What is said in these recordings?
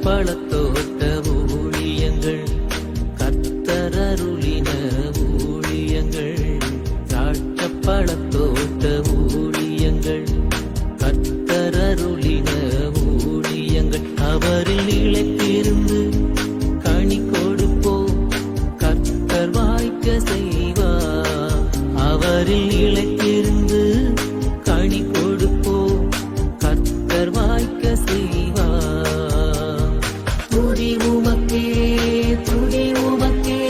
பழத்தோட்ட ஊழியங்கள், கர்த்தரருளின ஊழியங்கள், திராட்சை பழத்தோட்ட ஊழியங்கள், கர்த்தரருளின ஊழியங்கள். அவரில் நிலைத்திருந்து கனி கொடுப்போம், கர்த்தர் வாய்க்க செய்வார். அவரில் நிலைத்திருந்து கனி கொடுப்போம், கர்த்தர் வாய்க்க செய்வார். துதி உமக்கே, துதி உமக்கே,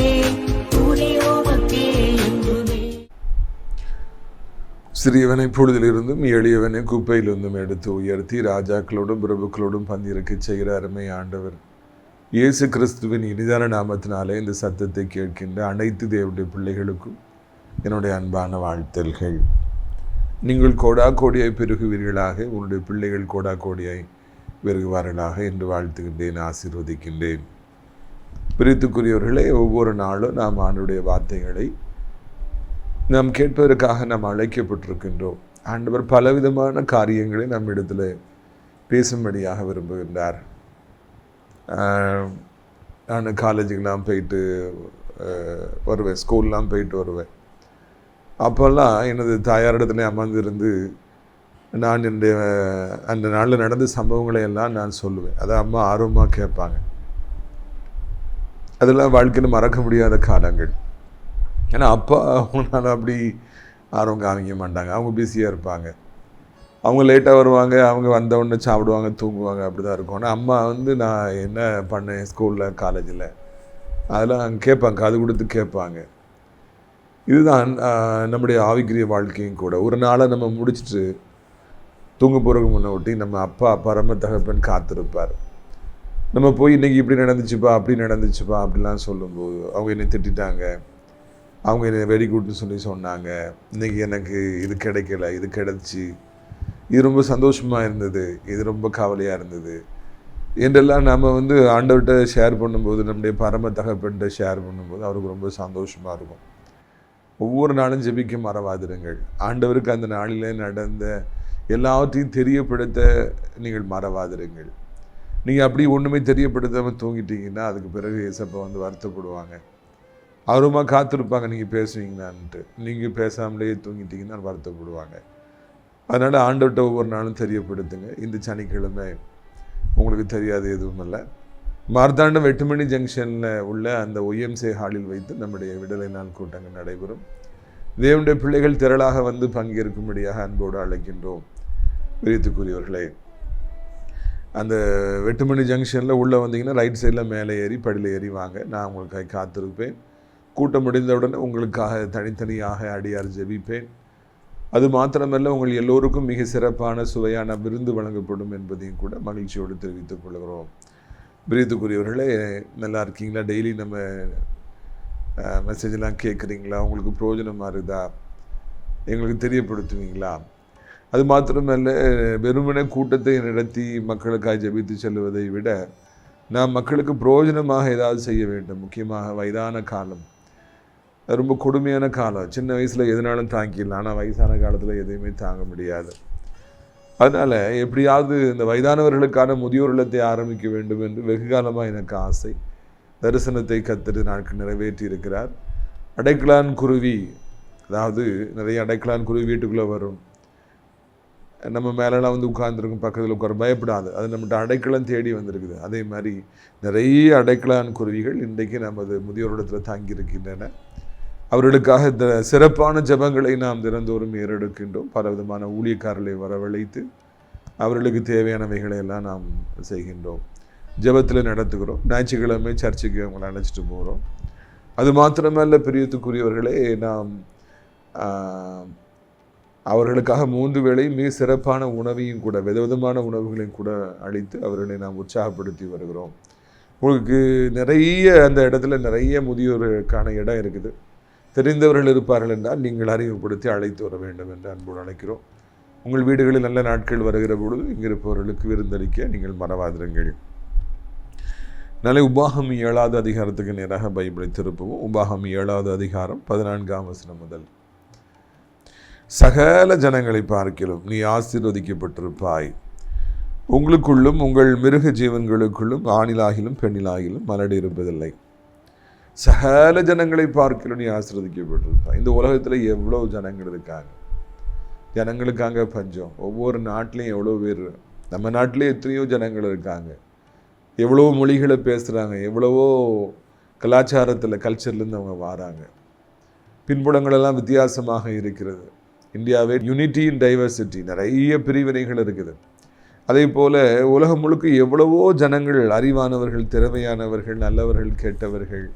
துதி உமக்கே என்றுமே. சிறியவனை பொழுதிலிருந்தும் எளியவனை குப்பையிலிருந்தும் எடுத்து உயர்த்தி ராஜாக்களோடும் பிரபுக்களோடும் பந்திருக்கச் செய்கிற அருமை ஆண்டவர் இயேசு கிறிஸ்துவின் இனிதான நாமத்தினாலே இந்த சத்தத்தை கேட்கின்ற அனைத்து தேவனுடைய பிள்ளைகளுக்கும் என்னுடைய அன்பான வாழ்த்தல்கள். நீங்கள் கோடா கோடியாய் பெருகுவீர்களாக, உங்களுடைய பிள்ளைகள் கோடா கோடியாய் பெருகுவார்களாக என்று வாழ்த்துகின்றேன், ஆசீர்வதிக்கின்றேன். பிரித்துக்குரியவர்களே, ஒவ்வொரு நாளும் நாம் ஆண்டுடைய வார்த்தைகளை நாம் கேட்பதற்காக நாம் அழைக்கப்பட்டிருக்கின்றோம். ஆண்டவர் பலவிதமான காரியங்களை நம் இடத்துல பேசும்படியாக விரும்புகின்றார். நான் காலேஜுக்கெலாம் போயிட்டு வருவேன், ஸ்கூல்லாம் போயிட்டு வருவேன். அப்போல்லாம் எனது தாயாரிடத்துல அமர்ந்திருந்து நான் என்னுடைய அந்த நாளில் நடந்த சம்பவங்களை எல்லாம் நான் சொல்லுவேன். அதை அம்மா ஆர்வமாக கேட்பாங்க. அதெல்லாம் வாழ்க்கையில் மறக்க முடியாத காலங்கள். ஏன்னா அப்பா அவங்களால அப்படி ஆர்வம் காமிக்க மாட்டாங்க, அவங்க பிஸியாக இருப்பாங்க. அவங்க லேட்டாக வருவாங்க, அவங்க வந்தவுடனே சாப்பிடுவாங்க, தூங்குவாங்க, அப்படி தான் இருக்கும். ஆனால் அம்மா நான் என்ன பண்ணேன் ஸ்கூலில் காலேஜில் அதெல்லாம் கேட்பாங்க, காது கொடுத்து கேட்பாங்க. இதுதான் நம்முடைய ஆவிக்குரிய வாழ்க்கையும் கூட. ஒரு நாளை நம்ம முடிச்சுட்டு தூங்க போகிறதுக்கு முன்ன ஒட்டி நம்ம அப்பா பரம தகப்பன் காத்திருப்பார். நம்ம போய் இன்றைக்கி இப்படி நடந்துச்சுப்பா, அப்படி நடந்துச்சுப்பா அப்படிலாம் சொல்லும்போது, அவங்க என்னை திட்டாங்க, அவங்க என்னை வெரி குட்னு சொல்லி சொன்னாங்க, இன்றைக்கி எனக்கு இது கிடைக்கல, இது கிடச்சி, இது ரொம்ப சந்தோஷமாக இருந்தது, இது ரொம்ப கவலையாக இருந்தது என்றெல்லாம் நம்ம ஆண்டவர்கிட்ட ஷேர் பண்ணும்போது, நம்முடைய பரம தகப்பன்கிட்ட ஷேர் பண்ணும்போது அவருக்கு ரொம்ப சந்தோஷமாக இருக்கும். ஒவ்வொரு நாளும் ஜெபிக்க மறவாதிருங்கள். ஆண்டவருக்கு அந்த நாளில் நடந்த எல்லாவற்றையும் தெரியப்படுத்த நீங்கள் மறவாதிருங்கள். நீங்கள் அப்படி ஒன்றுமே தெரியப்படுத்தாமல் தூங்கிட்டீங்கன்னா அதுக்கு பிறகு ஏசப்பா வருத்தப்படுவாங்க. அவருமா காத்திருப்பாங்க நீங்கள் பேசுவீங்களான்ட்டு. நீங்கள் பேசாமலேயே தூங்கிட்டீங்கன்னா வருத்தப்படுவாங்க. அதனால் ஆண்டவர்கிட்ட ஒவ்வொரு நாளும் தெரியப்படுத்துங்க. இந்த சனிக்கிழமை உங்களுக்கு தெரியாது எதுவும் இல்லை, மார்த்தாண்டம் 8 மணி ஜங்ஷனில் உள்ள அந்த ஒய்எம்சி ஹாலில் வைத்து நம்முடைய விடுதலை நாள் கூட்டங்கள் நடைபெறும். தேவனுடைய பிள்ளைகள் திரளாக பங்கேற்கும்படியாக அன்போடு அழைக்கின்றோம். பிரியத்துக்குரியவர்களே, அந்த 8 மணி ஜங்ஷனில் உள்ளே வந்தீங்கன்னா ரைட் சைடில் மேலே ஏறி படியில் ஏறி வாங்க. நான் உங்களுக்காக காத்திருப்பேன். கூட்டம் முடிந்தவுடனே உங்களுக்காக தனித்தனியாக அடியார் ஜெபிப்பேன். அது மாத்திரமல்ல, உங்கள் எல்லோருக்கும் மிக சிறப்பான சுவையான விருந்து வழங்கப்படும் என்பதையும் கூட மகிழ்ச்சியோடு தெரிவித்துக் கொள்கிறோம். பிரியத்துக்குரியவர்களே, நல்லா இருக்கீங்களா? டெய்லி நம்ம மெசேஜெலாம் கேட்குறீங்களா? உங்களுக்கு பிரயோஜனமாக இருக்குதா? எங்களுக்கு தெரியப்படுத்துவீங்களா? அது மாத்திரமல்ல, வெறுமனே கூட்டத்தை நடத்தி மக்களுக்காக ஜெபித்து செல்வதை விட நாம் மக்களுக்கு பிரயோஜனமாக ஏதாவது செய்ய வேண்டும். முக்கியமாக வயதான காலம் ரொம்ப கொடுமையான காலம். சின்ன வயசில் எதுனாலும் தாங்கிடலாம், ஆனால் வயசான காலத்தில் எதையுமே தாங்க முடியாது. அதனால் எப்படியாவது இந்த வயதானவர்களுக்கான முதியோர் இல்லத்தை ஆரம்பிக்க வேண்டும் என்று வெகு காலமாக எனக்கு ஆசை. தரிசனத்தை கர்த்தர் நாட்கள் நிறைவேற்றி இருக்கிறார். அடைக்கலான் குருவி, அதாவது நிறைய அடைக்கலான் குருவி வீட்டுக்குள்ளே வரும், நம்ம மேலெல்லாம் உட்கார்ந்துருக்கும், பக்கத்தில் உட்கார பயப்படாது, அது நம்மகிட்ட அடைக்கலம் தேடி வந்திருக்குது. அதே மாதிரி நிறைய அடைக்கலான் குருவிகள் இன்றைக்கு நமது முதியோரிடத்தில் தாங்கியிருக்கின்றன. அவர்களுக்காக இந்த சிறப்பான ஜெபங்களை நாம் தினந்தோறும் ஏறெடுக்கின்றோம். பல விதமான ஊழியக்காரர்களை வரவழைத்து அவர்களுக்கு தேவையானவைகளை எல்லாம் நாம் செய்கின்றோம், ஜெபத்தில் நடத்துகிறோம். ஞாயிற்றுக்கிழமை சர்ச்சுக்கு அவங்களை அழைச்சிட்டு போகிறோம். அது மாத்திரமல்ல பிரியத்துக்குரியவர்களே, நாம் அவர்களுக்காக 3 வேளை மிக சிறப்பான உணவையும் கூட, விதவிதமான உணவுகளையும் கூட அளித்து அவர்களை நாம் உற்சாகப்படுத்தி வருகிறோம். உங்களுக்கு நிறைய அந்த இடத்துல நிறைய முதியோருக்கான இடம் இருக்குது. தெரிந்தவர்கள் இருப்பார்கள் என்றால் நீங்கள் அறிமுகப்படுத்தி அழைத்து வர வேண்டும் என்று அன்போடு அழைக்கிறோம். உங்கள் வீடுகளில் நல்ல நாட்கள் வருகிற பொழுது இங்கிருப்பவர்களுக்கு விருந்தளிக்க நீங்கள் மறவாதிருங்கள். நாளை உபாகம் 7வது அதிகாரத்துக்கு நேராக பைபிளை திருப்புவோம். உபாகம் 7வது அதிகாரம் 14ஆம் வசனம் முதல். சகல ஜனங்களை பார்க்கிலும் நீ ஆசீர்வதிக்கப்பட்டிருப்பாய், உங்களுக்குள்ளும் உங்கள் மிருக ஜீவன்களுக்குள்ளும் ஆணிலாகிலும் பெண்ணிலாகிலும் மலடி இருப்பதில்லை. சகல ஜனங்களை பார்க்கலும் நீ ஆசீர்வதிக்கப்பட்டிருப்பாய். இந்த உலகத்தில் எவ்வளோ ஜனங்கள் இருக்காங்க, ஜனங்களுக்காக பஞ்சம். ஒவ்வொரு நாட்டிலையும் எவ்வளோ பேர், நம்ம நாட்டிலே எத்தனையோ ஜனங்கள் இருக்காங்க, எவ்வளோ மொழிகளை பேசுகிறாங்க, எவ்வளவோ கல்ச்சர்லேருந்து அவங்க வராங்க. பின்புலங்களெல்லாம் வித்தியாசமாக இருக்கிறது. இந்தியாவே யூனிட்டி இன் டைவர்சிட்டி, நிறைய பிரிவினைகள் இருக்குது. அதே போல் உலகம் முழுக்க எவ்வளவோ ஜனங்கள், அறிவானவர்கள், திறமையானவர்கள், நல்லவர்கள், கெட்டவர்கள்,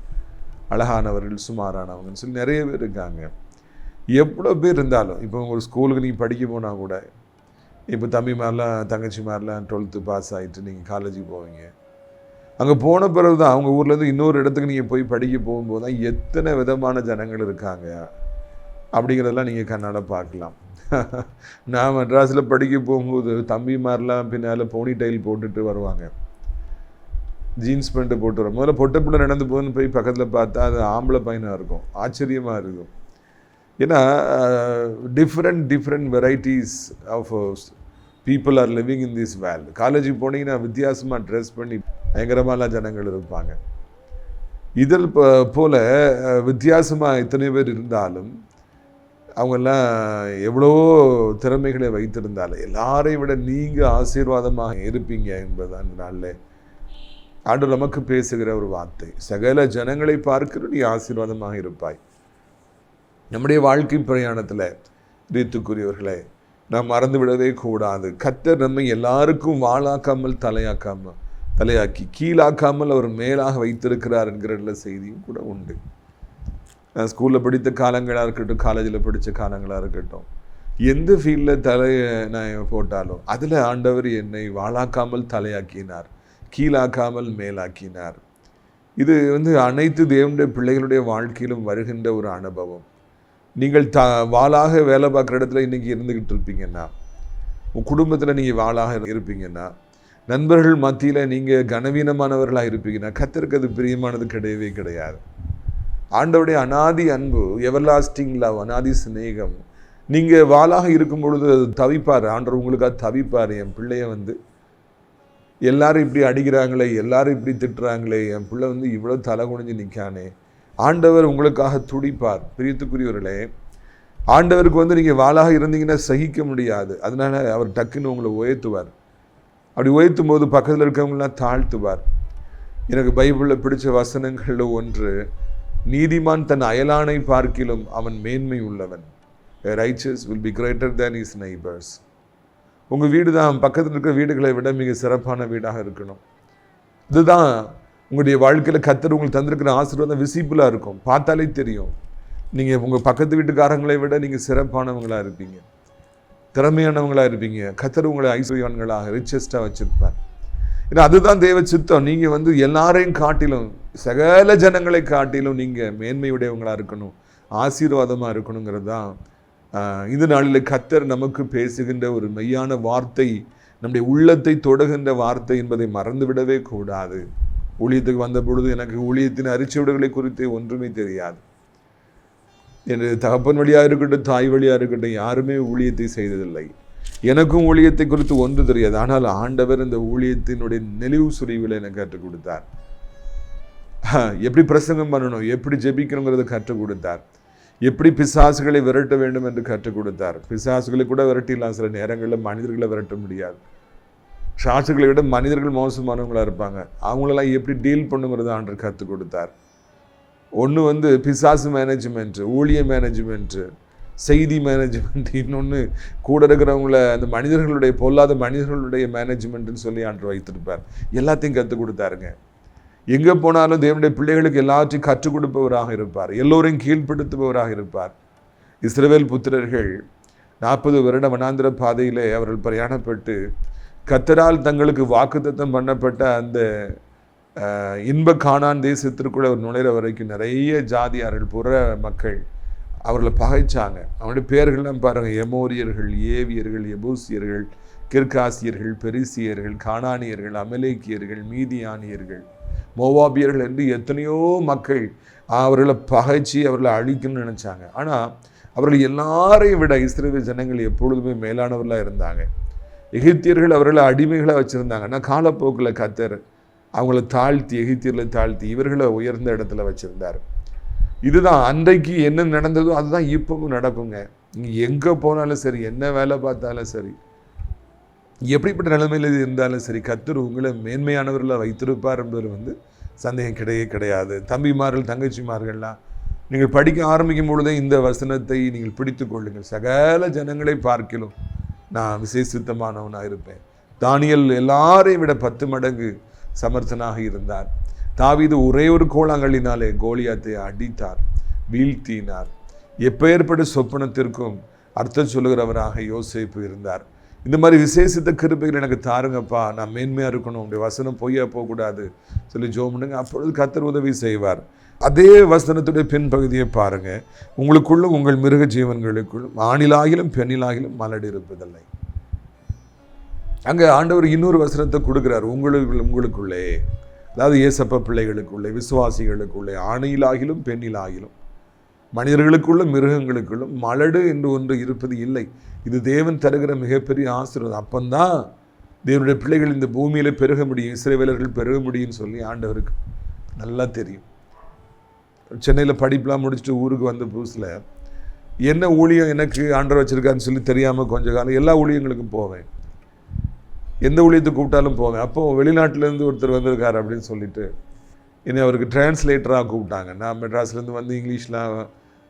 அழகானவர்கள், சுமாரானவங்கன்னு சொல்லி நிறைய பேர் இருக்காங்க. எவ்வளோ பேர் இருந்தாலும், இப்போ ஒரு ஸ்கூலுக்கு நீங்கள் படிக்க போனால் கூட, இப்போ தம்பி மாதிரிலாம் தங்கச்சி மாதிரிலாம் 12th பாஸ் ஆகிட்டு நீங்கள் காலேஜுக்கு போவீங்க. அங்கே போன பிறகு தான் அவங்க ஊர்லேருந்து இன்னொரு இடத்துக்கு நீங்கள் போய் படிக்க போகும்போது தான் எத்தனை விதமான ஜனங்கள் இருக்காங்க அப்படிங்கிறதெல்லாம் நீங்கள் கண்ணால் பார்க்கலாம். நான் மெட்ராஸில் படிக்க போகும்போது தம்பி மாதிரிலாம் பின்னால் போனி டைல் போட்டுட்டு வருவாங்க, ஜீன்ஸ் பேண்ட்டு போட்டு வரும். முதல்ல பொட்டை பிள்ளை நடந்து போகணுன்னு போய் பக்கத்தில் பார்த்தா அது ஆம்பளை பையனாக இருக்கும், ஆச்சரியமாக இருக்கும். ஏன்னா different varieties of people are living in this world. காலேஜுக்கு போனீங்கன்னா வித்தியாசமாக ட்ரெஸ் பண்ணி பயங்கரமாலாம் ஜனங்கள் இருப்பாங்க. இதில் போல் வித்தியாசமாக இத்தனை பேர் இருந்தாலும் அவங்கெல்லாம் எவ்வளவோ திறமைகளை வைத்திருந்தாலும் எல்லாரையும் விட நீங்கள் ஆசீர்வாதமாக இருப்பீங்க என்பதுதான் இந்த நாளில் ஆண்டவர் நமக்கு பேசுகிற ஒரு வார்த்தை. சகல ஜனங்களை பார்க்கிற நீ ஆசீர்வாதமாக இருப்பாய். நம்முடைய வாழ்க்கை பிரயாணத்தில் ரீத்துக்குரியவர்களை நாம் மறந்து விடவே கூடாது. கர்த்தர் நம்மை எல்லாருக்கும் வாளாக்காமல் தலையாக்கி கீழாக்காமல் அவர் மேலாக வைத்திருக்கிறார் என்கிற செய்தியும் கூட உண்டு. நான் ஸ்கூலில் படித்த காலங்களாக இருக்கட்டும், காலேஜில் படித்த காலங்களாக இருக்கட்டும், எந்த ஃபீல்டில் தலையை நான் போட்டாலும் அதில் ஆண்டவர் என்னை வாளாக்காமல் தலையாக்கினார், கீழாக்காமல் மேலாக்கினார். இது அனைத்து தேவனுடைய பிள்ளைகளுடைய வாழ்க்கையிலும் வருகின்ற ஒரு அனுபவம். நீங்கள் வாளாக வேலை பார்க்குற இடத்துல இன்றைக்கி இருந்துக்கிட்டு இருப்பீங்கன்னா, உங்கள் குடும்பத்தில் நீங்கள் வாளாக இருப்பீங்கன்னா, நண்பர்கள் மத்தியில் நீங்கள் கனவீனமானவர்களாக இருப்பீங்கன்னா, கர்த்தருக்கு அது பிரியமானது கிடையவே கிடையாது. ஆண்டவருடைய அநாதி அன்பு, எவர்லாஸ்டிங் லவ், அநாதி சிநேகம், நீங்கள் வாளாக இருக்கும் பொழுது அது தவிப்பார். ஆண்டவர் உங்களுக்காக தவிப்பார். என் பிள்ளைய எல்லாரும் இப்படி அடிக்கிறாங்களே, எல்லாரும் இப்படி திட்டுறாங்களே, என் பிள்ளை இவ்வளோ தலை குனிஞ்சு நிற்கானே. ஆண்டவர் உங்களுக்காக துடிப்பார். பிரியத்துக்குரியவர்களே, ஆண்டவருக்கு நீங்கள் வாளாக இருந்தீங்கன்னா சகிக்க முடியாது. அதனால அவர் டக்குன்னு உங்களை உயர்த்துவார். அப்படி உயர்த்தும் போது பக்கத்தில் இருக்கவங்களாம் தாழ்த்துவார். எனக்கு பைபிளில் பிடிச்ச வசனங்களில் ஒன்று, நீதிமான் தன் அயலானை பார்க்கிலும் அவன் மேன்மை உள்ளவன். A righteous will be greater than his neighbors. உங்கள் வீடு தான் பக்கத்தில் இருக்கிற வீடுகளை விட மிக சிறப்பான வீடாக இருக்கணும். இதுதான் உங்களுடைய வாழ்க்கையில் கர்த்தர் உங்களுக்கு தந்திருக்கிற ஆசீர்வாதம் விசிபிளாக இருக்கும், பார்த்தாலே தெரியும். நீங்கள் உங்கள் பக்கத்து வீட்டுக்காரங்களை விட நீங்கள் சிறப்பானவங்களாக இருப்பீங்க, திறமையானவங்களாக இருப்பீங்க. கர்த்தர் உங்களை ஐஸ்வர்யவான்களாக ரிச்சஸ்டாக வச்சுருப்பார். ஏன்னா அதுதான் தேவ சித்தம். நீங்கள் எல்லாரையும் காட்டிலும், சகல ஜனங்களை காட்டிலும் நீங்கள் மேன்மையுடையவங்களாக இருக்கணும், ஆசீர்வாதமாக இருக்கணுங்கிறது தான் இந்த நாளில் கர்த்தர் நமக்கு பேசுகின்ற ஒரு மெய்யான வார்த்தை, நம்முடைய உள்ளத்தை தொடுகின்ற வார்த்தை என்பதை மறந்துவிடவே கூடாது. ஊழியத்துக்கு வந்த பொழுது எனக்கு ஊழியத்தின் அரிச்சுவடுகளை குறித்து ஒன்றுமே தெரியாது. என் தகப்பன் வழியாக இருக்கட்டும், தாய் வழியாக இருக்கட்டும், யாருமே ஊழியத்தை செய்ததில்லை. எனக்கும் ஊழியத்தை குறித்து ஒன்று தெரியாது. ஆனால் ஆண்டவர் இந்த ஊழியத்தினுடைய நெளிவு சுழிவில் எனக்கு கற்றுக் கொடுத்தார். எப்படி பிரசங்கம் பண்ணணும், எப்படி ஜெபிக்கணுங்கிறத கற்றுக் கொடுத்தார். எப்படி பிசாசுகளை விரட்ட வேண்டும் என்று கற்றுக் கொடுத்தார். பிசாசுகளை கூட விரட்டிடலாம், சில நேரங்களில் மனிதர்களை விரட்ட முடியாது. சாட்சிகளை விட மனிதர்கள் மோசமானவங்களாக இருப்பாங்க, அவங்களெல்லாம் எப்படி டீல் பண்ணுங்கிறத ஆண்டவர் கற்றுக் கொடுத்தார். ஒன்று பிசாசு மேனேஜ்மெண்ட்டு, ஊழிய மேனேஜ்மெண்ட்டு, செய்தி மேனேஜ்மெண்ட், இன்னொன்று கூட இருக்கிறவங்கள அந்த மனிதர்களுடைய பொல்லாத மனிதர்களுடைய மேனேஜ்மெண்ட்டுன்னு சொல்லி ஆண்டவர் வைத்திருப்பார். எல்லாத்தையும் கற்றுக் கொடுத்தாருங்க. எங்கே போனாலும் தேவனுடைய பிள்ளைகளுக்கு எல்லாத்தையும் கற்றுக் கொடுப்பவராக இருப்பார், எல்லோரையும் கீழ்ப்படுத்துபவராக இருப்பார். இஸ்ரவேல் புத்திரர்கள் 40 வருட வனாந்திர பாதையிலே அவர்கள் பிரயாணப்பட்டு கர்த்தரால் தங்களுக்கு வாக்குத்தத்தம் பண்ணப்பட்ட அந்த இன்ப கானான் தேசத்திற்குள்ள அவர் நுழைகிற வரைக்கும் நிறைய ஜாதியார்கள், புற மக்கள் அவர்களை பகைச்சாங்க. அவனுடைய பேர்கள்லாம் பாருங்கள், எமோரியர்கள், ஏவியர்கள், எபூசியர்கள், கிர்காசியர்கள், பெரிசியர்கள், கானானியர்கள், அமலேக்கியர்கள், மீதியானியர்கள், மோவாபியர்கள் என்று எத்தனையோ மக்கள் அவர்களை பகைச்சி அவர்களை அழிக்கணும்னு நினச்சாங்க. ஆனால் அவர்கள் எல்லாரையும் விட இஸ்ரவேல் ஜனங்கள் எப்பொழுதுமே மேலானவர்களாக இருந்தாங்க. எகிப்தியர்கள் அவர்களை அடிமைகளை வச்சுருந்தாங்க. ஆனால் காலப்போக்கில் கர்த்தர் அவங்கள தாழ்த்தி, எகிப்தியர்களை தாழ்த்தி இவர்களை உயர்ந்த இடத்துல வச்சுருந்தார். இதுதான் அன்றைக்கு என்ன நடந்ததோ அதுதான் இப்பவும் நடக்குங்க. நீங்கள் எங்கே போனாலும் சரி, என்ன வேலை பார்த்தாலும் சரி, எப்படிப்பட்ட நிலைமையில் இருந்தாலும் சரி, கர்த்தர் உங்களை மேன்மையானவர்களை வைத்திருப்பார் என்பதில் சந்தேகம் கிடையாது. தம்பிமார்கள், தங்கச்சிமார்கள்லாம் நீங்கள் படிக்க ஆரம்பிக்கும் பொழுதே இந்த வசனத்தை நீங்கள் பிடித்து கொள்ளுங்கள். சகல ஜனங்களை பார்க்கிலும் நான் விசேஷித்தமானவனாக இருப்பேன். தானியேல் எல்லாரையும் விட 10 மடங்கு சமர்த்தனாக இருந்தார். தாவீது ஒரே ஒரு கோலாங்கல்லினாலே கோலியாத்தை அடித்தார், வீழ்த்தினார். எப்பேற்பட்ட சொப்பனத்திற்கும் அர்த்தம் சொல்லுகிறவராக யோசேப்பு இருந்தார். இந்த மாதிரி விசேஷித்த கிருபைகள் எனக்கு தாருங்கப்பா, நான் மேன்மையாக இருக்கணும், உங்களுடைய வசனம் பொய்யா போகக்கூடாது சொல்லி ஜெபம் பண்ணுங்க. அப்பொழுது கர்த்தர் உதவி செய்வார். அதே வசனத்துடைய பின்பகுதியை பாருங்க. உங்களுக்குள்ளும் உங்கள் மிருக ஜீவன்களுக்குள்ளும் ஆணிலாகிலும் பெண்ணிலாகிலும் மலடு இருப்பதில்லை. அங்கே ஆண்டவர் இன்னொரு வசனத்தை கொடுக்குறார். உங்களுக்குள்ளே, அதாவது ஏசப்ப பிள்ளைகளுக்குள்ளே, விசுவாசிகளுக்குள்ளே ஆணிலாகிலும் பெண்ணிலாகிலும் மனிதர்களுக்குள்ளும் மிருகங்களுக்குள்ளும் மலடு என்று ஒன்று இருப்பது இல்லை. இது தேவன் தருகிற மிகப்பெரிய ஆசீர்வாதம். அப்பந்தான் தேவனுடைய பிள்ளைகள் இந்த பூமியில பெருக முடியும், இஸ்ரவேலர்கள் பெருக முடியும்னு சொல்லி ஆண்டவருக்கு நல்லா தெரியும். சென்னையில் படிப்பெலாம் முடிச்சுட்டு ஊருக்கு வந்த புதுசில் என்ன ஊழியம் எனக்கு ஆண்டவர் வச்சுருக்காருன்னு சொல்லி தெரியாமல் கொஞ்ச காலம் எல்லா ஊழியங்களுக்கும் போவேன். எந்த ஊழியத்துக்கு கூப்பிட்டாலும் போவேன். அப்போது வெளிநாட்டிலேருந்து ஒருத்தர் வந்திருக்கார் அப்படின்னு சொல்லிட்டு என்னை அவருக்கு டிரான்ஸ்லேட்டராக கூப்பிட்டாங்க. நான் மெட்ராஸ்லேருந்து வந்து இங்கிலீஷில்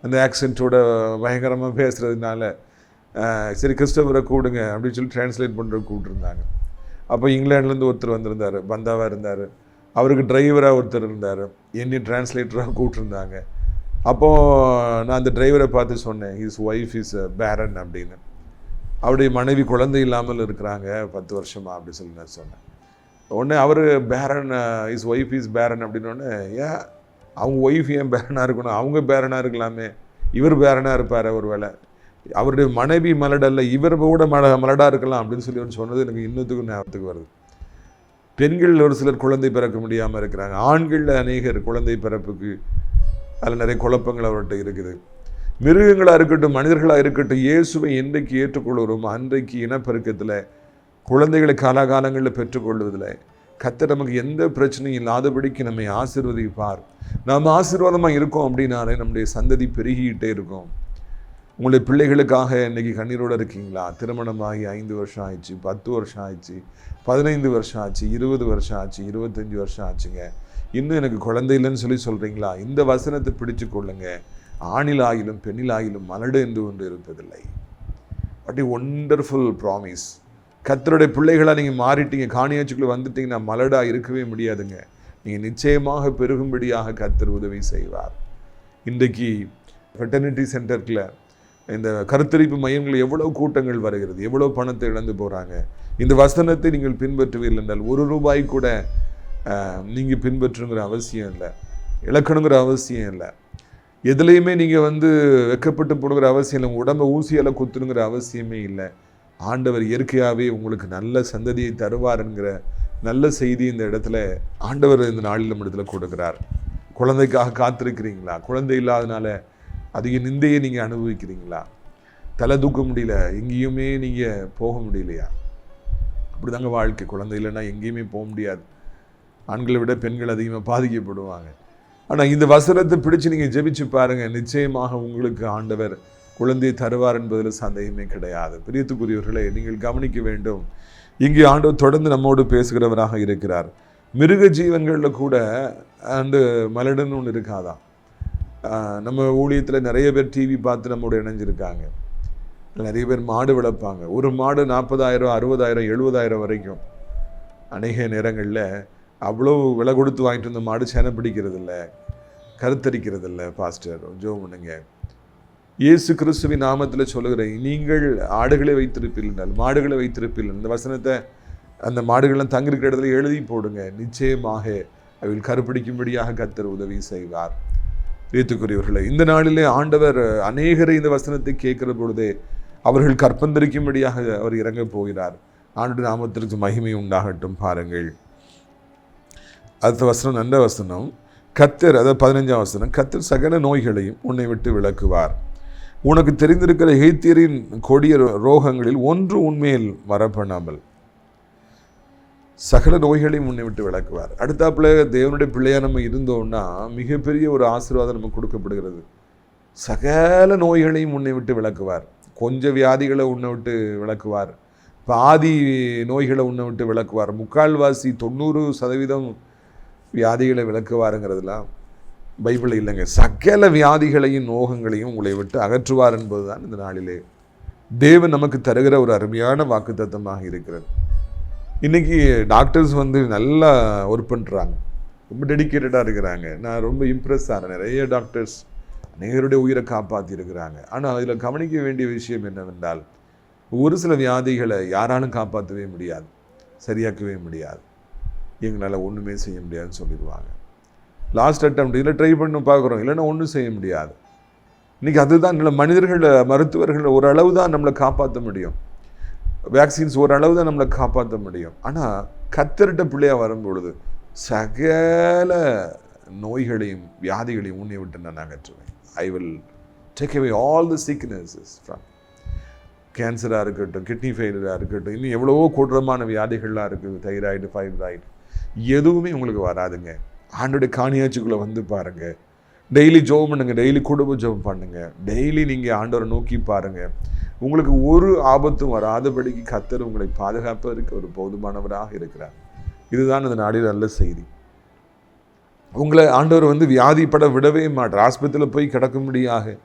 அந்த ஆக்சென்ட்டோட பயங்கரமாக பேசுகிறதுனால சரி கிறிஸ்டோபரை கூப்பிடுங்க அப்படின்னு சொல்லி டிரான்ஸ்லேட் பண்ணுறது கூப்பிட்டுருந்தாங்க. அப்போ இங்கிலாந்துலேருந்து ஒருத்தர் வந்திருந்தார், பந்தாவாக இருந்தார். அவருக்கு டிரைவராக ஒருத்தர் இருந்தார், என்னை டிரான்ஸ்லேட்டராக கூப்பிட்டுருந்தாங்க. அப்போது நான் அந்த டிரைவரை பார்த்து சொன்னேன், ஹிஸ் ஒய்ஃப் இஸ் பேரன் அப்படின்னு. அவருடைய மனைவி குழந்தை இல்லாமல் இருக்கிறாங்க 10 வருஷமா அப்படி சொல்லி நான் சொன்னேன். உடனே அவர் பேரன், இஸ் ஒய்ஃப் இஸ் பேரன் அப்படின்னோடனே, ஏன் அவங்க ஒய்ஃப் ஏன் பேரனாக இருக்கணும், அவங்க பேரனாக இருக்கலாமே, இவர் பேரனாக இருப்பார், ஒரு வேளை அவருடைய மனைவி மலடல்ல இவர் கூட மலடாக இருக்கலாம் அப்படின்னு சொல்லி அவர் சொன்னது எனக்கு இன்னத்துக்கும் ஞாபகத்துக்கு வருது. பெண்கள் ஒரு சிலர் குழந்தை பிறக்க முடியாமல் இருக்கிறாங்க. ஆண்களில் அநேகர் குழந்தை பிறப்புக்கு அதில் நிறைய குழப்பங்கள் அவர்கிட்ட இருக்குது. மிருகங்களாக இருக்கட்டும், மனிதர்களாக இருக்கட்டும், இயேசுவை என்றைக்கு ஏற்றுக்கொள்கிறோம் அன்றைக்கு இனப்பெருக்கத்தில் குழந்தைகளை காலாகாலங்களில் பெற்றுக்கொள்வதில் கர்த்தர் நமக்கு எந்த பிரச்சனையும் இல்லாதபடிக்கு நம்மை ஆசீர்வதிப்பார். நாம் ஆசீர்வாதமாக இருக்கோம் அப்படின்னாலே நம்முடைய சந்ததி பெருகிக்கிட்டே இருக்கும். உங்களுடைய பிள்ளைகளுக்காக இன்றைக்கி கண்ணீரோடு இருக்கீங்களா? திருமணமாகி 5 வருஷம் ஆயிடுச்சு, 10 வருஷம் ஆயிடுச்சு, 15 வருஷம் ஆச்சு, 20 வருஷம் ஆச்சு, 25 வருஷம் ஆச்சுங்க, இன்னும் எனக்கு குழந்தை இல்லைன்னு சொல்லி சொல்கிறீங்களா? இந்த வசனத்தை பிடிச்சு கொள்ளுங்க. ஆணிலாகிலும் பெண்ணிலாகிலும் மலடு என்று ஒன்று இருப்பதில்லை. What a wonderful promise. கர்த்தருடைய பிள்ளைகளாக நீங்கள் மாறிட்டீங்க, காணியாச்சுக்குள்ளே வந்துட்டீங்கன்னா மலடாக இருக்கவே முடியாதுங்க. நீங்கள் நிச்சயமாக பெருகும்படியாக கர்த்தர் உதவி செய்வார். இன்றைக்கு ஃபெர்டிலிட்டி சென்டருக்குள்ள இந்த கருத்தரிப்பு மையங்களில் எவ்வளோ கூட்டங்கள் வருகிறது, எவ்வளோ பணத்தை இழந்து போகிறாங்க. இந்த வசனத்தை நீங்கள் பின்பற்றுவீர்கள் என்றால் ₹1 கூட நீங்கள் பின்பற்றுங்கிற அவசியம் இல்லை, இழக்கணுங்கிற அவசியம் இல்லை. எதுலேயுமே நீங்கள் வெக்கப்பட்டு போடுங்கிற அவசியம் இல்லை, உடம்பை ஊசியால் குத்துணுங்கிற அவசியமே இல்லை. ஆண்டவர் இயற்கையாகவே உங்களுக்கு நல்ல சந்ததியை தருவாருங்கிற நல்ல செய்தி இந்த இடத்துல ஆண்டவர் இந்த நாளில் நம்ம இடத்துல கொடுக்குறார். குழந்தைக்காக காத்திருக்கிறீங்களா? குழந்தை இல்லாதனால அதிக நிந்தையை நீங்கள் அனுபவிக்கிறீங்களா? தலை தூக்க முடியல, எங்கேயுமே நீங்கள் போக முடியலையா? அப்படி தாங்க வாழ்க்கை. குழந்தை இல்லைன்னா எங்கேயுமே போக முடியாது. ஆண்களை விட பெண்கள் அதிகமாக பாதிக்கப்படுவாங்க. ஆனால் இந்த வசனத்தை பிடிச்சு நீங்கள் ஜெபிச்சு பாருங்கள், நிச்சயமாக உங்களுக்கு ஆண்டவர் குழந்தையை தருவார் என்பதில் சந்தேகமே கிடையாது. பிரியத்துக்குரியவர்களே, நீங்கள் கவனிக்க வேண்டும், இங்கே ஆண்டவர் தொடர்ந்து நம்மோடு பேசுகிறவராக இருக்கிறார். மிருக ஜீவன்களில் கூட மலடுன்னு ஒன்று இருக்காதான். நம்ம ஊழியத்தில் நிறைய பேர் டிவி பார்த்து நம்மோடு இணைஞ்சிருக்காங்க. நிறைய பேர் மாடு வளர்ப்பாங்க. ஒரு மாடு 40,000, 60,000, 70,000 வரைக்கும். அநேக நேரங்களில் அவ்வளோ விலை கொடுத்து வாங்கிட்டு வந்த மாடு சேனை பிடிக்கிறது இல்லை, கருத்தரிக்கிறது இல்லை. பாஸ்டர் ஜெபம் பண்ணுங்க. இயேசு கிறிஸ்துவின் நாமத்தில் சொல்லுகிறேன், நீங்கள் ஆடுகளை வைத்திருப்பீர்கள், மாடுகளை வைத்திருப்பீர்கள். இந்த வசனத்தை அந்த மாடுகள்லாம் தங்கிருக்கிற இடத்துல எழுதி போடுங்க. நிச்சயமாக அவைகள் கருப்பிடிக்கும்படியாக கர்த்தர் உதவி செய்வார். ஏற்றுக்குரியவர்களே, இந்த நாளிலே ஆண்டவர் அநேகரை இந்த வசனத்தை கேட்கிற பொழுதே அவர்கள் கற்பந்தரிக்கும்படியாக அவர் இறங்க போகிறார். ஆண்டு நாமத்திற்கு மகிமை உண்டாகட்டும். பாருங்கள், அடுத்த வசனம் நல்ல வசனம். கர்த்தர், அதாவது 15ஆம் வசனம், கர்த்தர் சகல நோய்களையும் உன்னை விட்டு விலக்குவார். உனக்கு தெரிந்திருக்கிற எகிப்தியரின் கொடிய ரோகங்களில் ஒன்று உண்மையில் வரப்பண்ணாமல் சகல நோய்களையும் முன்னே விட்டு விளக்குவார். அடுத்தாப்புல தேவனுடைய பிள்ளையாக நம்ம இருந்தோம்னா மிகப்பெரிய ஒரு ஆசீர்வாதம் நமக்கு கொடுக்கப்படுகிறது. சகல நோய்களையும் முன்னே விட்டு விளக்குவார். கொஞ்சம் வியாதிகளை உன்னை விட்டு விளக்குவார். பாதி நோய்களை உன்னை விட்டு விளக்குவார். 90% வியாதிகளை விளக்குவாருங்கிறதுலாம் பைபிளில் இல்லைங்க. சகல வியாதிகளையும் நோகங்களையும் உங்களை விட்டு அகற்றுவார் என்பதுதான் இந்த நாளிலே தேவன் நமக்கு தருகிற ஒரு அருமையான வாக்குத்தத்தமாக இருக்கிறது. இன்றைக்கி டாக்டர்ஸ் நல்லா ஒர்க் பண்ணுறாங்க, ரொம்ப டெடிக்கேட்டடாக இருக்கிறாங்க. நான் ரொம்ப இம்ப்ரெஸ் ஆகிறேன். நிறைய டாக்டர்ஸ் அநேகருடைய உயிரை காப்பாற்றியிருக்கிறாங்க. ஆனால் அதில் கவனிக்க வேண்டிய விஷயம் என்னவென்றால், ஒரு சில வியாதிகளை யாராலும் காப்பாற்றவே முடியாது, சரியாக்கவே முடியாது, எங்களால் ஒன்றுமே செய்ய முடியாதுன்னு சொல்லிடுவாங்க. லாஸ்ட் அட்டெம்ப்ட் இதில் ட்ரை பண்ணி பார்க்குறோம், இல்லைன்னா ஒன்றும் செய்ய முடியாது. இன்றைக்கி அதுதான் மனிதர்கள், மருத்துவர்கள் ஓரளவு தான் நம்மளை காப்பாற்ற முடியும், வேக்சின்ஸ் ஓரளவு தான் நம்மளை காப்பாற்ற முடியும். ஆனால் கர்த்தர்ட்ட பிள்ளையாக வரும்பொழுது சகல நோய்களையும் வியாதிகளையும் உன்னை விட்டு நான் அகற்றுவேன். I will take away all the sicknesses from கேன்சராக இருக்கட்டும், கிட்னி ஃபெயிலியராக இருக்கட்டும், இன்னும் எவ்வளவோ கொடூரமான வியாதிகள்லாம் இருக்குது, தைராய்டு, ஃபைப்ராய்டு, எதுவுமே உங்களுக்கு வராதுங்க. ஆண்டோடைய காணியாச்சுக்குள்ளே பாருங்கள், டெய்லி ஜெபம் பண்ணுங்க, டெய்லி குடும்ப ஜெபம் பண்ணுங்க, டெய்லி நீங்கள் ஆண்டவரை நோக்கி பாருங்கள். உங்களுக்கு ஒரு ஆபத்தும் வராதபடிக்கு கர்த்தர் உங்களை பாதுகாப்பதற்கு ஒரு போதுமானவராக இருக்கிறார். இதுதான் இந்த நாடில் நல்ல செய்தி. உங்களை ஆண்டவர் வியாதிப்பட விடவே மாட்டார். ஆஸ்பத்திரியில் போய் கிடக்கும்படியாக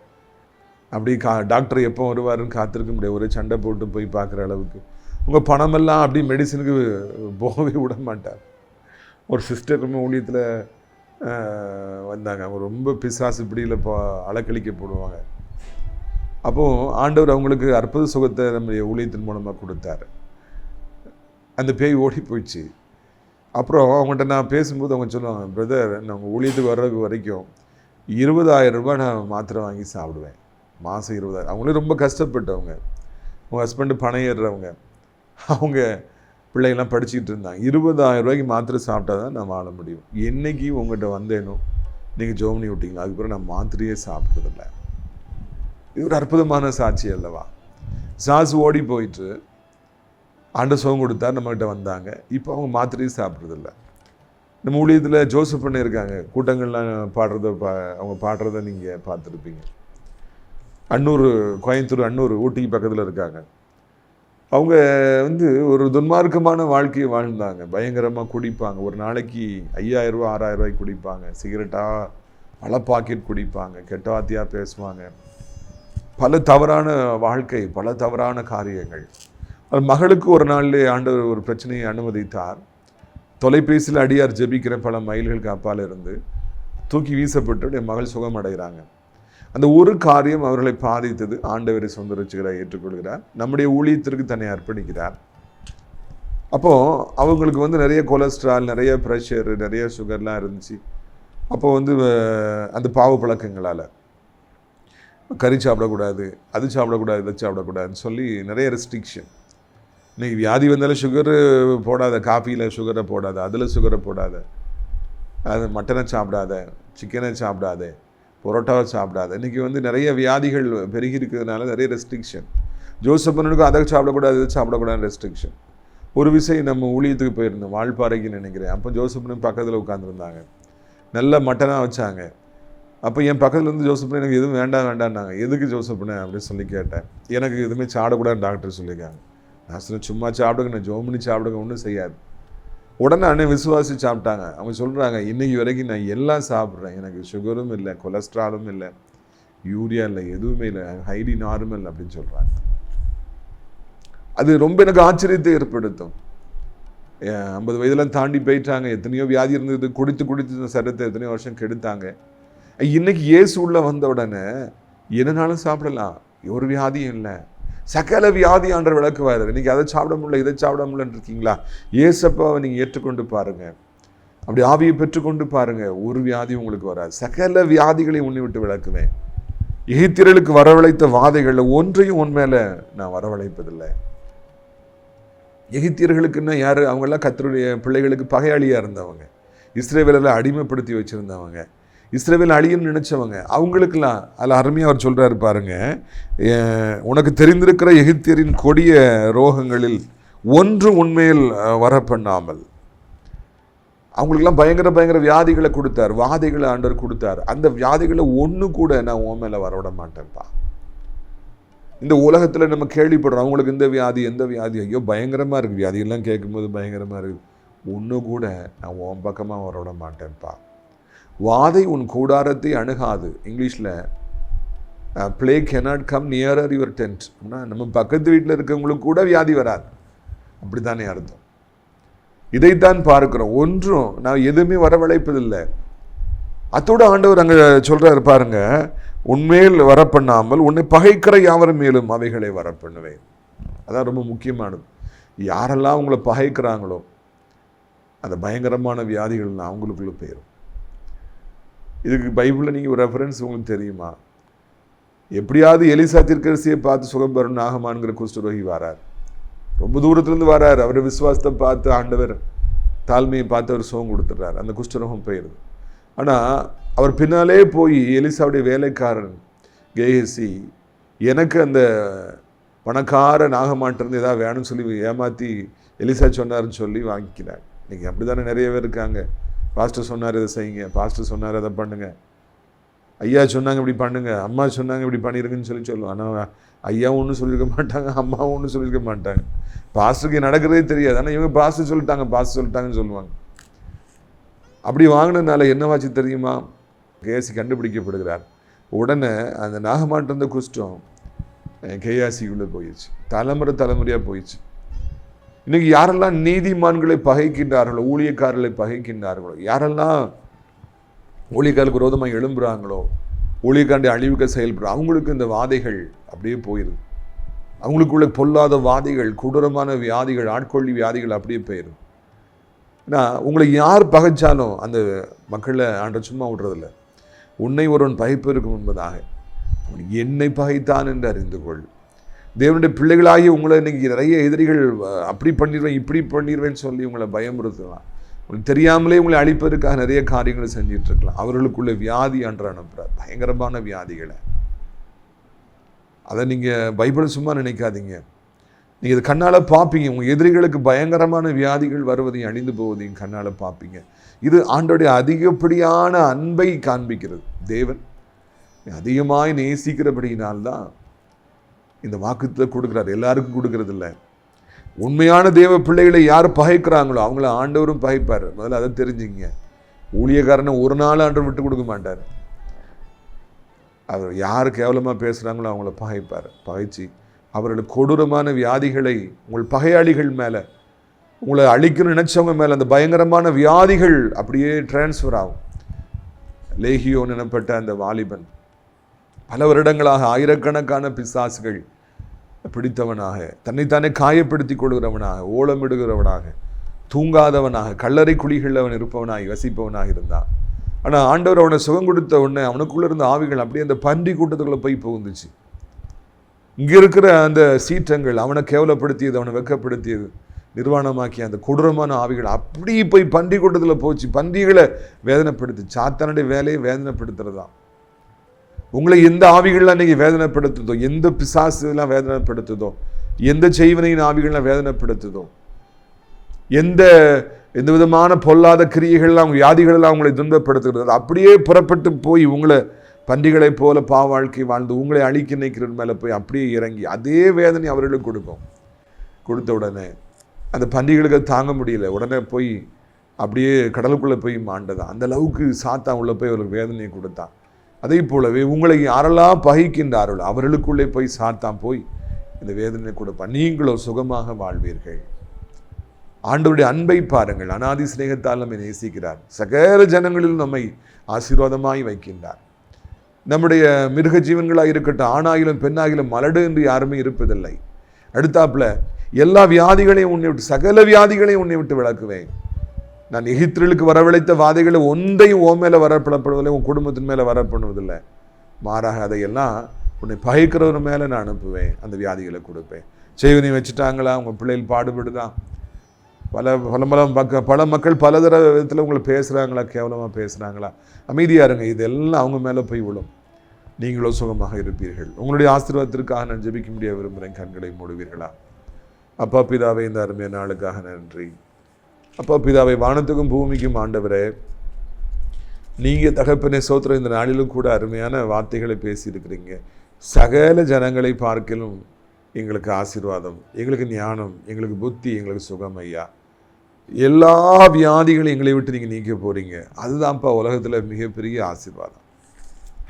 அப்படி டாக்டர் எப்போ வருவாருன்னு காத்திருக்க முடியாது. ஒரே சண்டை போட்டு போய் பார்க்குற அளவுக்கு உங்கள் பணமெல்லாம் அப்படி மெடிசனுக்கு போகவே விட மாட்டார். ஒரு சிஸ்டர் ரொம்ப ஊழியத்தில் வந்தாங்க. அவங்க ரொம்ப பிசாசு பிடியில் அலக்கழிக்க போடுவாங்க. அப்போது ஆண்டவர் அவங்களுக்கு அற்புத சுகத்தை நம்முடைய ஊழியத்தின் மூலமாக கொடுத்தாரு. அந்த பேய் ஓடி போயிடுச்சு. அப்புறம் அவங்கள்ட்ட நான் பேசும்போது அவங்க சொல்லுவாங்க, பிரதர், நான் உங்கள் ஊழியத்துக்கு வர்றதுக்கு வரைக்கும் 20,000 ரூபாய் நான் மாத்திரை வாங்கி சாப்பிடுவேன், மாதம் 20,000. அவங்களே ரொம்ப கஷ்டப்பட்டவங்க, அவங்க ஹஸ்பண்டு பணம் ஏறுறவங்க, அவங்க பிள்ளைங்கள்லாம் படிச்சுக்கிட்டு இருந்தாங்க. 20,000 ரூபாய்க்கு மாத்திரை சாப்பிட்டா தான் நான் வாழ முடியும். என்றைக்கு உங்கள்கிட்ட வந்தேனோ நீங்கள் ஜெபம் பண்ணி விட்டீங்களா, அதுக்கப்புறம் நான் மாத்திரையே சாப்பிட்றதில்ல. இது ஒரு அற்புதமான சாட்சி அல்லவா? சாசு ஓடி போயிட்டு ஆண்டு சுகம் கொடுத்தார், நம்மகிட்ட வந்தாங்க. இப்போ அவங்க மாத்திரையே சாப்பிட்றதில்ல. நம்ம ஊழியத்தில் ஜோசப் பண்ணி இருக்காங்க, கூட்டங்கள்லாம் அவங்க பாடுறத நீங்கள் பார்த்துருப்பீங்க. அன்னூர், கோயம்புத்தூர் அன்னூர், ஊட்டிக்கு பக்கத்தில் இருக்காங்க. அவங்க ஒரு துன்மார்க்கமான வாழ்க்கையை வாழ்ந்தாங்க. பயங்கரமாக குடிப்பாங்க. ஒரு நாளைக்கு 5,000 ரூபா 6,000 ரூபாய்க்கு குடிப்பாங்க. சிகரெட்டாக பல பாக்கெட் குடிப்பாங்க. கெட்ட வார்த்தையாக பேசுவாங்க. பல தவறான வாழ்க்கை, பல தவறான காரியங்கள். மகளுக்கு ஒரு நாளிலே ஆண்டவர் ஒரு பிரச்சனையை அனுமதித்தார். தொலைபேசியில் அடியார் ஜெபிக்கிற பல மைல்களுக்கு அப்பால் இருந்து தூக்கி வீசப்பட்டு என் மகள் சுகம் அடைகிறாங்க. அந்த ஒரு காரியம் அவர்களை பாதித்தது. ஆண்டவரை சொந்த ரட்சகராக ஏற்றுக்கொள்கிறார், நம்முடைய ஊழியத்திற்கு தன்னை அர்ப்பணிக்கிறார். அப்போது அவங்களுக்கு நிறைய கொலஸ்ட்ரால், நிறைய ப்ரெஷர், நிறைய சுகர்லாம் இருந்துச்சு. அப்போது அந்த பாவ பழக்கங்களால் கறி சாப்பிடக்கூடாது, அது சாப்பிடக்கூடாது, இதை சாப்பிடக்கூடாதுன்னு சொல்லி நிறைய ரெஸ்ட்ரிக்ஷன். இன்றைக்கி வியாதி வந்தாலும் சுகரு போடாத, காஃபியில் சுகரை போடாத, அதில் சுகரை போடாத, அது மட்டனை சாப்பிடாத, சிக்கனை சாப்பிடாத, புரோட்டாவை சாப்பிடாத. இன்றைக்கி நிறைய வியாதிகள் பெருகி இருக்கிறதுனால நிறைய ரெஸ்ட்ரிக்ஷன். ஜோசப்பனுக்கும் அதை சாப்பிடக்கூடாது, இதை சாப்பிடக்கூடாது ரெஸ்ட்ரிக்ஷன். ஒரு விஷயம் நம்ம ஊழியத்துக்கு போயிருந்தோம், வால்பாறைக்கு நினைக்கிறேன். அப்போ ஜோசப்பனும் பக்கத்தில் உட்காந்துருந்தாங்க. நல்ல மட்டனாக வச்சாங்க. அப்போ என் பக்கத்தில் ஜோசப்பனு எனக்கு எதுவும் வேண்டான்னாங்க. எதுக்கு ஜோசப்பனு அப்படின்னு சொல்லி கேட்டேன். எனக்கு எதுவுமே சாப்பிடக்கூடாதுன்னு டாக்டர் சொல்லியிருக்காங்க. நான் சொன்னேன், சும்மா சாப்பிடுங்க, நான் ஜோம் பண்ணி சாப்பிடுங்க, ஒன்றும் செய்யாது. உடனே அண்ணன் விசுவாசி சாப்பிட்டாங்க. அவங்க சொல்கிறாங்க, இன்றைக்கி வரைக்கும் நான் எல்லாம் சாப்பிட்றேன், எனக்கு சுகரும் இல்லை, கொலஸ்ட்ராலும் இல்லை, யூரியா இல்லை, எதுவுமே இல்லை, ஹைலி நார்மல் அப்படின்னு சொல்கிறாங்க. அது ரொம்ப எனக்கு ஆச்சரியத்தை ஏற்படுத்தும். 50 வயதெல்லாம் தாண்டி போயிட்டாங்க. எத்தனையோ வியாதி இருந்தது, குடித்து சரத்தை எத்தனையோ வருஷம் கெடுத்தாங்க. இன்னைக்கு இயேசு உள்ள வந்த உடனே என்னனாலும் சாப்பிடலாம், ஒரு வியாதியும் இல்லை. சகல வியாதி ஆண்டவர் விளக்குவார். இன்னைக்கு அதை சாப்பிட முடியல, இதை சாப்பிட முடியலன்னு இருக்கீங்களா, இயேசப்பாவை நீங்கள் ஏற்றுக்கொண்டு பாருங்கள், அப்படி ஆவியை பெற்றுக்கொண்டு பாருங்கள், ஒரு வியாதி உங்களுக்கு வராது. சகல வியாதிகளையும் உன்னை விட்டு விளக்குவேன். எகிப்தியர்களுக்கு வரவழைத்த வாதைகளில் ஒன்றையும் உன் மேலே நான் வரவழைப்பதில்லை. எகிப்தியர்களுக்குன்னா யார்? அவங்கெல்லாம் கர்த்தருடைய பிள்ளைகளுக்கு பகையாளியாக இருந்தவங்க, இஸ்ரவேலரை அடிமைப்படுத்தி வச்சுருந்தவங்க. இஸ்ரவேல் அழியும்னு நினைச்சவங்க அவங்களுக்கெல்லாம் அதில் அருமையாக அவர் சொல்கிறாரு பாருங்க, உனக்கு தெரிந்திருக்கிற எகிப்தியரின் கொடிய ரோகங்களில் ஒன்று உண்மையில் வரப்பண்ணாமல், அவங்களுக்கெல்லாம் பயங்கர வியாதிகளை கொடுத்தார், வாதைகளை ஆண்டவர் கொடுத்தார். அந்த வியாதிகளை ஒன்று கூட நான் உன் மேலே வரவிட மாட்டேன்ப்பா. இந்த உலகத்தில் நம்ம கேள்விப்படுறோம், அவங்களுக்கு இந்த வியாதி எந்த வியாதி, ஐயோ பயங்கரமாக இருக்குது, வியாதியெல்லாம் கேட்கும்போது பயங்கரமாக இருக்குது, ஒன்று கூட நான் உன் பக்கமாக வரவிட மாட்டேன்ப்பா. வாதை உன் கூடாரத்தை அணுகாது. இங்கிலீஷில் plague cannot come nearer your tent. நம்ம பக்கத்து வீட்டில் இருக்கவங்களுக்கு கூட வியாதி வராது, அப்படி தானே அர்த்தம். இதைத்தான் பார்க்கிறோம். ஒன்றும் நான் எதுவுமே வரவழைப்பதில்லை. அத்தோடு ஆண்டவர் அங்கே சொல்கிறார் பாருங்க, உன்மேல் வரப்பண்ணாமல் உன்னை பகைக்கிற யாவர் மேலும் அவைகளை வரப்பண்ணுவேன். அதான் ரொம்ப முக்கியமானது. யாரெல்லாம் உங்களை பகைக்கிறாங்களோ அந்த பயங்கரமான வியாதிகள்லாம் அவங்களுக்குள்ள போயிடும். இதுக்கு பைபிளில் நீங்கள் ஒரு ரெஃபரன்ஸ் உங்களுக்கு தெரியுமா? எப்படியாவது எலிசா தீர்க்கதரிசியை பார்த்து சுகம் பெறும் நாகமான்கிற குஷ்டரோகி வரார், ரொம்ப தூரத்துலேருந்து வரார். அவர் விசுவாசத்தை பார்த்து ஆண்டவர் தாழ்மையை பார்த்து அவர் சுகம் கொடுத்துட்றாரு, அந்த குஷ்டரோகம் போயிடுது. ஆனால் அவர் பின்னாலே போய் எலிசாவுடைய வேலைக்காரன் கேஹசி எனக்கு அந்த பணக்கார நாகமாட்டிருந்து ஏதாவது வேணும்னு சொல்லி ஏமாற்றி எலிசா சொன்னார்னு சொல்லி வாங்கிக்கிறார். இன்றைக்கி அப்படி தானே நிறைய பேர் இருக்காங்க. பாஸ்டர் சொன்னார் இதை செய்யுங்க, பாஸ்டர் சொன்னார் அதை பண்ணுங்க, ஐயா சொன்னாங்க இப்படி பண்ணுங்க, அம்மா சொன்னாங்க இப்படி பண்ணிருங்கன்னு சொல்லுவோம். ஆனால் ஐயா ஒன்றும் சொல்லியிருக்க மாட்டாங்க, அம்மாவும் ஒன்றும் சொல்லியிருக்க மாட்டாங்க. பாஸ்டருக்கு நடக்கிறதே தெரியாது, ஆனால் இவங்க பாஸ்டர் சொல்லிட்டாங்கன்னு சொல்லுவாங்க. அப்படி வாங்கினதுனால என்னவாச்சு தெரியுமா? கேசி கண்டுபிடிக்கப்படுகிறார். உடனே அந்த நாகமாட்டிருந்த குஷ்டம் கேயாசிக்குள்ளே போயிடுச்சு, தலைமுறையாக போயிடுச்சு. இன்னைக்கு யாரெல்லாம் நீதிமான்களை பகைக்கின்றார்களோ, ஊழியக்காரர்களை பகைக்கின்றார்களோ, யாரெல்லாம் ஊழியக்காரர்களுக்கு விரோதமாக எழும்புறாங்களோ, ஊழியக்காரனுடைய அழிவுக்க செயல்படுறோம், அவங்களுக்கு இந்த வாதைகள் அப்படியே போயிடுது. அவங்களுக்குள்ள பொல்லாத வாதைகள், கொடூரமான வியாதிகள், ஆட்கொள்ளி வியாதிகள் அப்படியே போயிடும். ஏன்னா உங்களை யார் பகைச்சாலும் அந்த மக்களை ஆண்டவர் சும்மா விடுறதில்ல. உன்னை ஒருவன் பகைப்பதற்கு முன்பதாக என்னை பகைத்தான் என்று அறிந்து கொள். தேவனுடைய பிள்ளைகளாகி உங்களை இன்னைக்கு நிறைய எதிரிகள் அப்படி பண்ணிடுவேன் இப்படி பண்ணிடுவேன்னு சொல்லி உங்களை பயமுறுத்தலாம். உங்களுக்கு தெரியாமலே உங்களை அழிப்பதற்காக நிறைய காரியங்களை செஞ்சிட்டு இருக்கலாம். அவர்களுக்குள்ள வியாதி அன்று அனுப்புகிறார், பயங்கரமான வியாதிகளை. அதை நீங்கள் பைபிள் சும்மா நினைக்காதீங்க. நீங்கள் இது கண்ணால் பார்ப்பீங்க. உங்கள் எதிரிகளுக்கு பயங்கரமான வியாதிகள் வருவதையும் அழிந்து போவதையும் கண்ணால் பார்ப்பீங்க. இது ஆண்டோடைய அதிகப்படியான அன்பை காண்பிக்கிறது. தேவன் அதிகமாய் நேசிக்கிறபடியினால்தான் இந்த வாக்குத்தை கொடுக்குறாரு, எல்லாருக்கும் கொடுக்கறது இல்லை. உண்மையான தேவ பிள்ளைகளை யார் பகைக்கிறாங்களோ அவங்கள ஆண்டவரும் பகைப்பார். முதல்ல அதை தெரிஞ்சுங்க. ஊழியக்காரனை ஒரு நாள் ஆண்டவர் விட்டு கொடுக்க மாட்டார். அவர் யார் கேவலமாக பேசுகிறாங்களோ அவங்கள பகைப்பார். பகைச்சி அவர்களுக்கு கொடூரமான வியாதிகளை உங்கள் பகையாளிகள் மேலே, உங்களை அழிக்கணும்னு நினைச்சவங்க மேலே அந்த பயங்கரமான வியாதிகள் அப்படியே டிரான்ஸ்ஃபர் ஆகும். லேகியோன் எனப்பட்ட அந்த வாலிபன் பல வருடங்களாக ஆயிரக்கணக்கான பிசாசுகள் பிடித்தவனாக, தன்னைத்தானே காயப்படுத்தி கொள்கிறவனாக, ஓலமிடுகிறவனாக, தூங்காதவனாக, கல்லறை குழிகளில் அவன் இருப்பவனாக வசிப்பவனாக இருந்தான். ஆனால் ஆண்டவர் அவனை சுகம் கொடுத்த உடனே அவனுக்குள்ளே இருந்த ஆவிகள் அப்படியே அந்த பன்றி கூட்டத்துக்குள்ளே போய் புகுந்துச்சு. இங்கே இருக்கிற அந்த சீற்றங்கள் அவனை கேவலப்படுத்தியது, அவனை வெக்கப்படுத்தியது, நிர்வாணமாக்கிய அந்த கொடூரமான ஆவிகள் அப்படி போய் பன்றி கூட்டத்தில் போச்சு. பன்றிகளை வேதனைப்படுத்து. சாத்தானுடைய வேலையை வேதனைப்படுத்துறது தான். உங்களை எந்த ஆவிகள்லாம் நீங்கள் வேதனைப்படுத்துதோ, எந்த பிசாசுலாம் வேதனைப்படுத்துதோ, எந்த செய்வனையின் ஆவிகள்லாம் வேதனைப்படுத்துதோ, எந்த விதமான பொல்லாத கிரியைகள்லாம் அவங்க வியாதிகளெல்லாம் உங்களை துன்பப்படுத்துகிறது, அப்படியே புறப்பட்டு போய் உங்களை பன்றிகளைப் போல வாழ்க்கை வாழ்ந்து உங்களை அழிக்க நினைக்கிறது மேலே போய் அப்படியே இறங்கி அதே வேதனை அவர்களுக்கு கொடுக்கும். கொடுத்த உடனே அந்த பன்றிகளுக்கு தாங்க முடியல, உடனே போய் அப்படியே கடலுக்குள்ளே போய் மாண்டதான். அந்த அளவுக்கு சாத்தான் உள்ள போய் அவர்களுக்கு வேதனையை கொடுத்தான். அதே போலவே உங்களை யாரெல்லாம் பகைக்கின்றார்களோ அவர்களுக்குள்ளே போய் சாத்தான் போய் இந்த வேதனையை கொடுப்பான். நீங்களோ சுகமாக வாழ்வீர்கள். ஆண்டவருடைய அன்பை பாருங்கள். அநாதி சிநேகத்தால் நம்மை நேசிக்கிறார். சகல ஜனங்களிலும் நம்மை ஆசீர்வாதமாய் வைக்கின்றார். நம்முடைய மிருக ஜீவன்களாக இருக்கட்டும், ஆணாகிலும் பெண்ணாகிலும் மலடு என்று யாருமே இருப்பதில்லை. அடுத்தாப்புல எல்லா வியாதிகளையும் உன்னை விட்டு, சகல வியாதிகளையும் உன்னை விட்டு விளக்குவேன். நான் எகிப்தியர்களுக்கு வரவழைத்த வாதைகளை ஒன்றையும் உன் மேலே வரப்படப்படுவதில்லை, உன் குடும்பத்தின் மேலே வரப்படுவதில்லை. மாறாக அதையெல்லாம் உன்னை பகைக்கிறவர் மேலே நான் அனுப்புவேன், அந்த வியாதிகளை கொடுப்பேன். செய்வனை வச்சுட்டாங்களா, உங்கள் பிள்ளைகள் பாடுபடுதான், பல மக்கள் பலதர விதத்தில் உங்களை பேசுகிறாங்களா, கேவலமாக பேசுகிறாங்களா, அமைதியாக இருங்க. இதெல்லாம் அவங்க மேலே போய் விழும். நீங்களோ சுகமாக இருப்பீர்கள். உங்களுடைய ஆசீர்வாதத்திற்காக நான் ஜெபிக்க முடிய விரும்புகிறேன். கண்களை மூடுவீர்களா? அப்பா பிதாவே, இந்த அருமையான நாளுக்காக நன்றி. அப்பா பிதாவே, வானத்துக்கும் பூமிக்கும் ஆண்டவரே, நீங்கள் தகப்பனே சோத்திரம், இந்த நாளிலும் கூட அருமையான வார்த்தைகளை பேசியிருக்கிறீங்க. சகல ஜனங்களை பார்க்கலும் எங்களுக்கு ஆசீர்வாதம், எங்களுக்கு ஞானம், எங்களுக்கு புத்தி, எங்களுக்கு சுகம் ஐயா. எல்லா வியாதிகளையும் எங்களை விட்டு நீங்கள் நீக்க போகிறீங்க. அதுதான்ப்பா உலகத்தில் மிகப்பெரிய ஆசீர்வாதம்.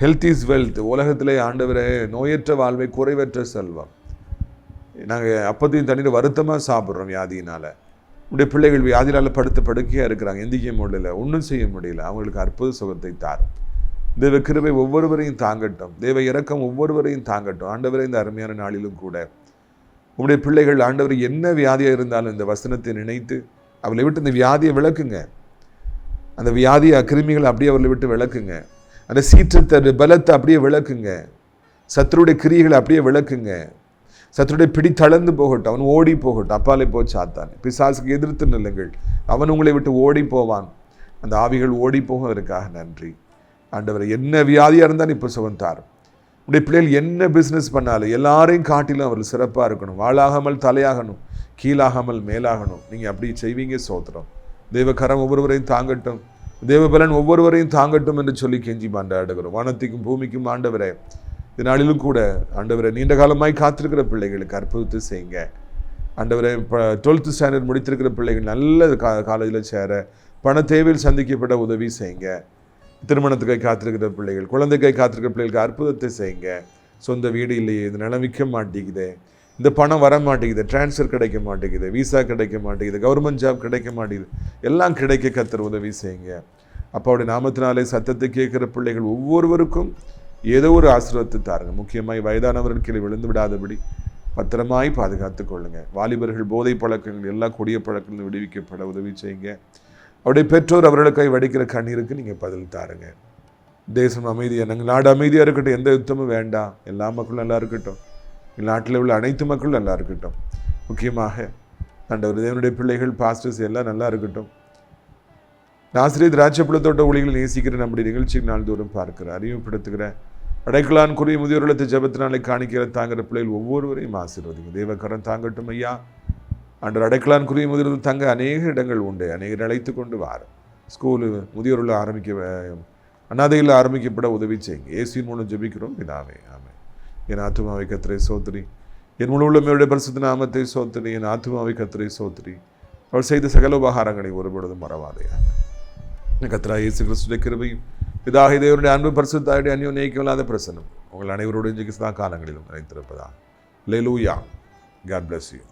Health is wealth. உலகத்திலே ஆண்டவரே நோயற்ற வாழ்வை, குறைவற்ற செல்வம். நாங்கள் அப்பத்தையும் தண்ணீர் வருத்தமாக சாப்பிட்றோம் வியாதியினால். உடைய பிள்ளைகள் வியாதியால் படுக்கையாக இருக்கிறாங்க, எந்திக்க முடியல, ஒன்றும் செய்ய முடியல. அவங்களுக்கு அற்புத சுகத்தை தாரும். தேவ கிருபை ஒவ்வொருவரையும் தாங்கட்டும். தேவ இரக்கம் ஒவ்வொருவரையும் தாங்கட்டும். ஆண்டவரே, இந்த அருமையான நாளிலும் கூட உங்களுடைய பிள்ளைகள் ஆண்டவர் என்ன வியாதியாக இருந்தாலும் இந்த வசனத்தை நினைத்து அவளை விட்டு இந்த வியாதியை விளக்குங்க. அந்த வியாதியை கிருமிகளை அப்படியே அவர்களை விட்டு விளக்குங்க. அந்த சீற்றத்தை பலத்தை அப்படியே விளக்குங்க. சத்துருடைய கிரியைகளை அப்படியே விளக்குங்க. சத்துருடைய பிடி தளர்ந்து போகட்டும், அவன் ஓடி போகட்டும். அப்பாலே போய் சாத்தான், பிசாசுக்கு எதிர்த்து நில்லுங்கள், அவன் உங்களை விட்டு ஓடி போவான். அந்த ஆவிகள் ஓடி போவதற்காக நன்றி ஆண்டவர். என்ன வியாதியாக இருந்தாலும் இப்போ சுகம் தாரும். உடைய பிள்ளைகள் என்ன பிஸ்னஸ் பண்ணாலும் எல்லாரையும் காட்டிலும் அவர்கள் சிறப்பாக இருக்கணும். வாழாகாமல் தலையாகணும், கீழாகாமல் மேலாகணும். நீங்கள் அப்படி செய்வீங்க. சோத்திரம். தேவகரம் ஒவ்வொருவரையும் தாங்கட்டும், தேவபலன் ஒவ்வொருவரையும் தாங்கட்டும் என்று சொல்லி கெஞ்சி மாண்டாடுகிறோம். வானத்திற்கும் பூமிக்கும் ஆண்டவரே, இந்த நாளிலும் கூட ஆண்டவரை நீண்ட காலமாய் காத்திருக்கிற பிள்ளைகளுக்கு அற்புதத்தை செய்யுங்க. ஆண்டவரை 12th ஸ்டாண்டர்ட் முடித்திருக்கிற பிள்ளைகள் நல்ல காலேஜில் சேர பண தேவையில் சந்திக்கப்பட்ட உதவி செய்யுங்க. திருமணத்துக்கை காத்திருக்கிற பிள்ளைகள், குழந்தைக்கை காத்திருக்கிற பிள்ளைகளுக்கு அற்புதத்தை செய்யுங்க. சொந்த வீடு இல்லையே, இந்த நிலம் விற்க மாட்டேங்குது, இந்த பணம் வர மாட்டேங்குது, டிரான்ஸ்ஃபர் கிடைக்க மாட்டேங்குது, விசா கிடைக்க மாட்டேங்குது, கவர்மெண்ட் ஜாப் கிடைக்க மாட்டேங்குது, எல்லாம் கிடைக்க கர்த்தர் உதவி செய்யுங்க. அப்பாவுடைய நாமத்தினாலே சத்தத்தை கேட்குற பிள்ளைகள் ஒவ்வொருவருக்கும் ஏதோ ஒரு ஆசீர்வாதத்தை தாருங்க. முக்கியமாய் வயதானவர்கள் கீழே விழுந்து விடாதபடி பத்திரமாய் பாதுகாத்து கொள்ளுங்க. வாலிபர்கள் போதை பழக்கங்கள், எல்லா கொடிய பழக்கங்களும் விடுவிக்கப்பட உதவி செய்யுங்க. அவருடைய பெற்றோர் அவர்களுக்காய் வடிக்கிற கண்ணீருக்கு நீங்கள் பதில் தாருங்க. தேசம் அமைதியாக, நாங்கள் நாடு அமைதியாக இருக்கட்டும், எந்த யுத்தமும் வேண்டாம், எல்லா மக்களும் நல்லா இருக்கட்டும், நாட்டில் உள்ள அனைத்து மக்களும் நல்லா இருக்கட்டும். முக்கியமாக ஆண்டவர் தேவனுடைய பிள்ளைகள், பாஸ்டர்ஸ் எல்லாம் நல்லா இருக்கட்டும். ஆசிரியர் திராட்சைப்பழத்தோட்ட ஒளிகளை நேசிக்கிற நம்முடைய நிகழ்ச்சிக்கு நாள்தோறும் பார்க்கிற அறிமுகப்படுத்துகிற அடைக்கலான் குறிய முதியோர்களை ஜபத்தினாலே காணிக்கிற தாங்கிற பிள்ளைகள் ஒவ்வொருவரையும் ஆசீர்வதிங்க. தேவக்கரம் தாங்கட்டும் ஐயா. ஆண்டவர் அடைக்கலான் குறிய முதியோர்கள் தங்க அநேக இடங்கள் உண்டு, அநேகர் அழைத்து கொண்டு வார ஸ்கூலு முதியோர்களை அனாதையில் ஆரம்பிக்கப்பட உதவி செய்யுங்க. இயேசுவின் மூலம் ஜெபிக்கிறோம் பிதாவே, ஆமென். என் ஆத்துமாவை கர்த்தரை சோத்திரி, என் முழு உள்ளமையுடைய பரிசுத்த நாமத்தை சோத்திரி. என் ஆத்துமாவை கர்த்தரை சோத்திரி, அவள் செய்த சகல உபகாரங்களை ஒருபொழுதும் மறவாதே. கர்த்தராகிய இயேசு கிறிஸ்துவின் கிருபையும் பிதாகிய தேவனுடைய அன்பு பரிசுத்தாவுடைய அந்யோன்யம் பிரசன்னம் உங்கள் அனைவரோடு இன்றைக்கு சதா காலங்களிலும் நிலைத்திருப்பதாக. அல்லேலூயா. God bless you.